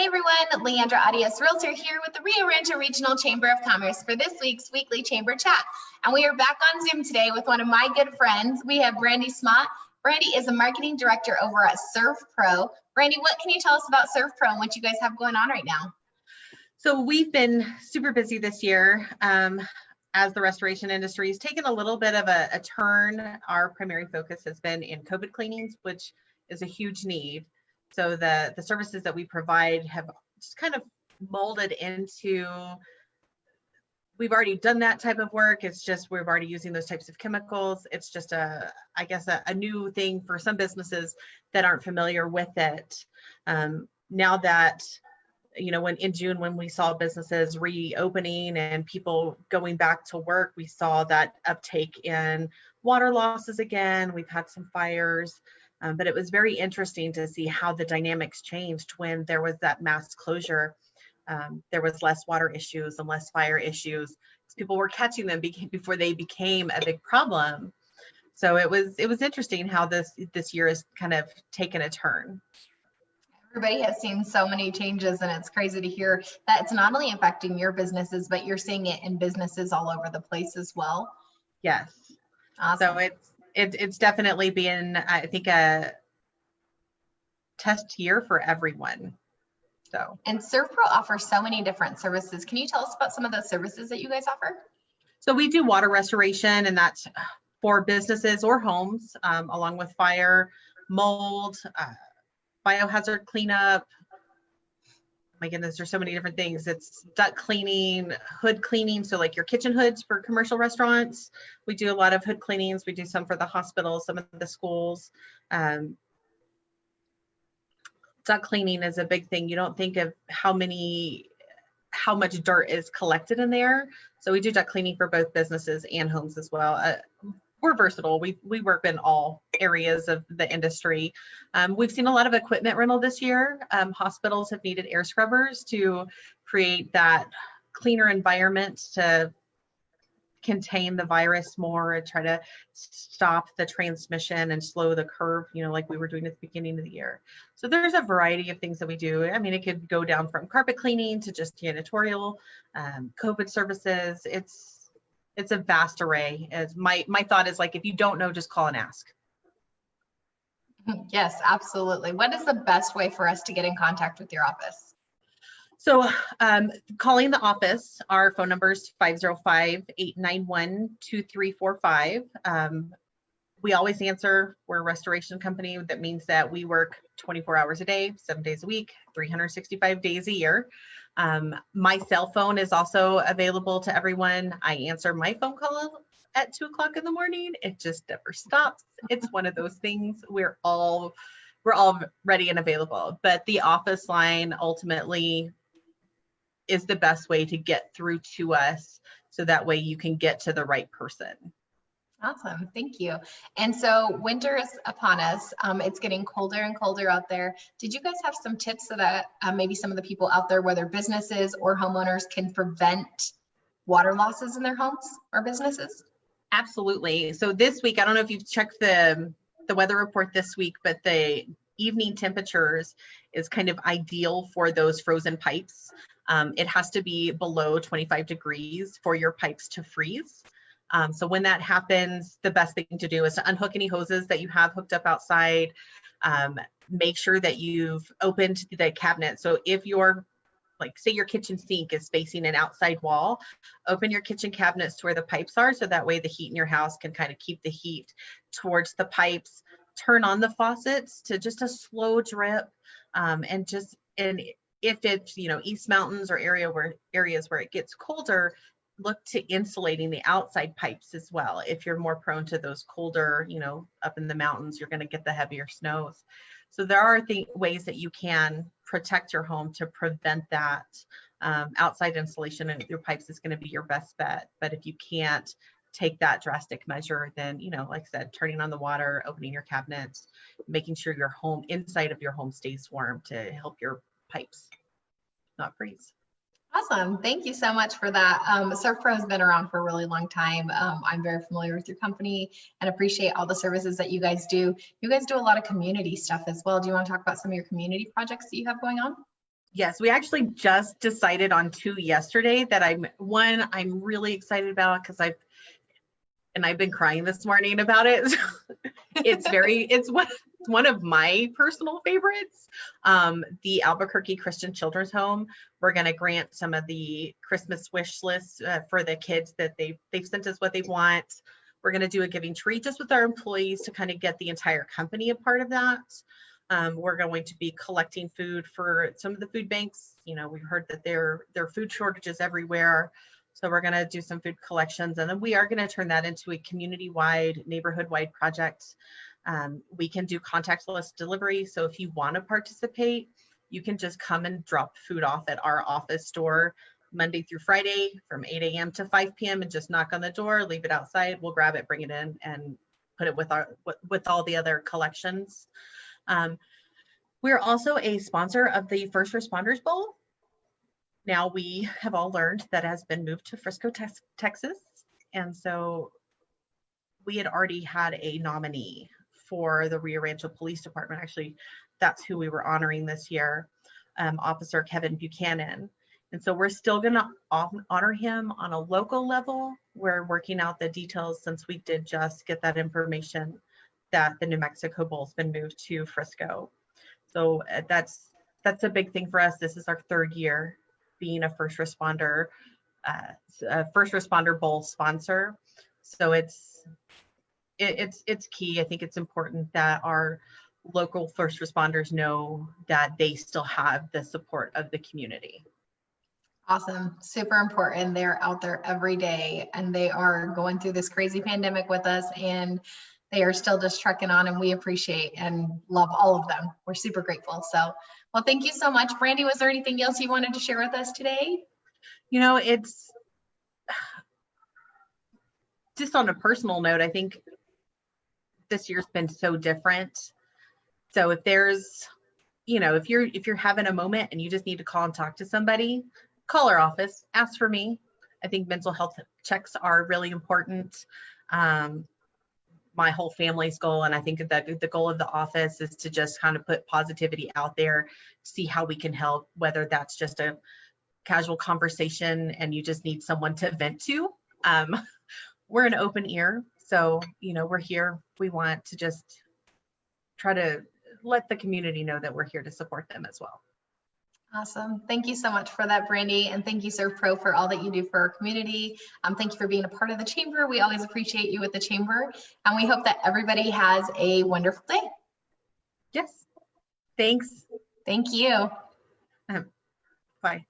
Hey everyone, LeAndra Arias, Realtor here with the Rio Rancho Regional Chamber of Commerce for this week's weekly chamber chat. And we are back on Zoom today with one of my good friends. We have Brandy Smotts. Brandy is a marketing director over at Servpro. Brandy, what can you tell us about Servpro and what you guys have going on right now? So we've been super busy this year as the restoration industry has taken a little bit of a turn. Our primary focus has been in COVID cleanings, which is a huge need. So the services that we provide have just kind of molded into, we've already done that type of work. It's just we're already using those types of chemicals. It's just a new thing for some businesses that aren't familiar with it. Now that, when in June, when we saw businesses reopening and people going back to work, we saw that uptake in water losses again. We've had some fires. But it was very interesting to see how the dynamics changed when there was that mass closure. There was less water issues and less fire issues. People were catching them before they became a big problem. So it was interesting how this year has kind of taken a turn. Everybody has seen so many changes, and it's crazy to hear that it's not only affecting your businesses, but you're seeing it in businesses all over the place as well. Yes. Awesome. So it's definitely been, I think, a test year for everyone. So. And Servpro offers so many different services. Can you tell us about some of those services that you guys offer? So we do water restoration, and that's for businesses or homes, along with fire, mold, biohazard cleanup. My goodness, there's so many different things. It's duct cleaning, hood cleaning. So like your kitchen hoods for commercial restaurants. We do a lot of hood cleanings. We do some for the hospitals, some of the schools. Duct cleaning is a big thing. You don't think of how much dirt is collected in there. So we do duct cleaning for both businesses and homes as well. We're versatile. We work in all areas of the industry. We've seen a lot of equipment rental this year. Hospitals have needed air scrubbers to create that cleaner environment to contain the virus more and try to stop the transmission and slow the curve, like we were doing at the beginning of the year. So there's a variety of things that we do. I mean, it could go down from carpet cleaning to just janitorial, COVID services. It's a vast array. As my thought is, like, if you don't know, just call and ask. Yes, absolutely. What is the best way for us to get in contact with your office? So calling the office, our phone number is 505-891-2345. We always answer. We're a restoration company. That means that we work 24 hours a day, 7 days a week, 365 days a year. My cell phone is also available to everyone. I answer my phone call at 2 o'clock in the morning. It just never stops. It's one of those things. We're all ready and available, but the office line ultimately is the best way to get through to us. So that way you can get to the right person. Awesome. Thank you. And so winter is upon us. It's getting colder and colder out there. Did you guys have some tips so that maybe some of the people out there, whether businesses or homeowners, can prevent water losses in their homes or businesses? Absolutely. So this week, I don't know if you've checked the weather report this week, but the evening temperatures is kind of ideal for those frozen pipes. It has to be below 25 degrees for your pipes to freeze. So when that happens, the best thing to do is to unhook any hoses that you have hooked up outside. Make sure that you've opened the cabinet. So if you're, like, say your kitchen sink is facing an outside wall, open your kitchen cabinets to where the pipes are. So that way the heat in your house can kind of keep the heat towards the pipes. Turn on the faucets to just a slow drip. And if it's, East Mountains or areas where it gets colder, look to insulating the outside pipes as well. If you're more prone to those colder, up in the mountains, you're going to get the heavier snows. So there are ways that you can protect your home to prevent that. Outside insulation and your pipes is going to be your best bet. But if you can't take that drastic measure, then, like I said, turning on the water, opening your cabinets, making sure your home, inside of your home, stays warm to help your pipes not freeze. Awesome. Thank you so much for that. Servpro has been around for a really long time. I'm very familiar with your company and appreciate all the services that you guys do. You guys do a lot of community stuff as well. Do you want to talk about some of your community projects that you have going on? Yes, we actually just decided on 2 yesterday that I'm really excited about because I've been crying this morning about it. It's one of my personal favorites. The Albuquerque Christian Children's Home. We're going to grant some of the Christmas wish lists for the kids that they've sent us what they want. We're going to do a giving tree just with our employees to kind of get the entire company a part of that. We're going to be collecting food for some of the food banks. You know, we've heard that there are food shortages everywhere. So we're going to do some food collections, and then we are going to turn that into a community-wide, neighborhood-wide project. We can do contactless delivery. So if you want to participate, you can just come and drop food off at our office door Monday through Friday from 8 a.m. to 5 p.m. and just knock on the door, leave it outside. We'll grab it, bring it in, and put it with all the other collections. We're also a sponsor of the First Responders Bowl. Now we have all learned that has been moved to Frisco, Texas. And so we had already had a nominee for the Rio Rancho Police Department. Actually, that's who we were honoring this year, Officer Kevin Buchanan. And so we're still going to honor him on a local level. We're working out the details since we did just get that information that the New Mexico Bowl's been moved to Frisco. So that's a big thing for us. This is our 3rd year being a first responder bowl sponsor. So it's key. I think it's important that our local first responders know that they still have the support of the community. Awesome. Super important. They're out there every day and they are going through this crazy pandemic with us, and they are still just trucking on, and we appreciate and love all of them. We're super grateful. So, well, thank you so much. Brandy, was there anything else you wanted to share with us today? You know, it's just on a personal note, I think this year's been so different. So if there's, you know, if you're having a moment and you just need to call and talk to somebody, call our office, ask for me. I think mental health checks are really important. My whole family's goal, and I think that the goal of the office is to just kind of put positivity out there, see how we can help, whether that's just a casual conversation and you just need someone to vent to. We're an open ear. So, you know, we're here. We want to just try to let the community know that we're here to support them as well. Awesome. Thank you so much for that, Brandy. And thank you, Servpro, for all that you do for our community. Thank you for being a part of the chamber. We always appreciate you with the chamber. And we hope that everybody has a wonderful day. Yes. Thanks. Thank you. Bye.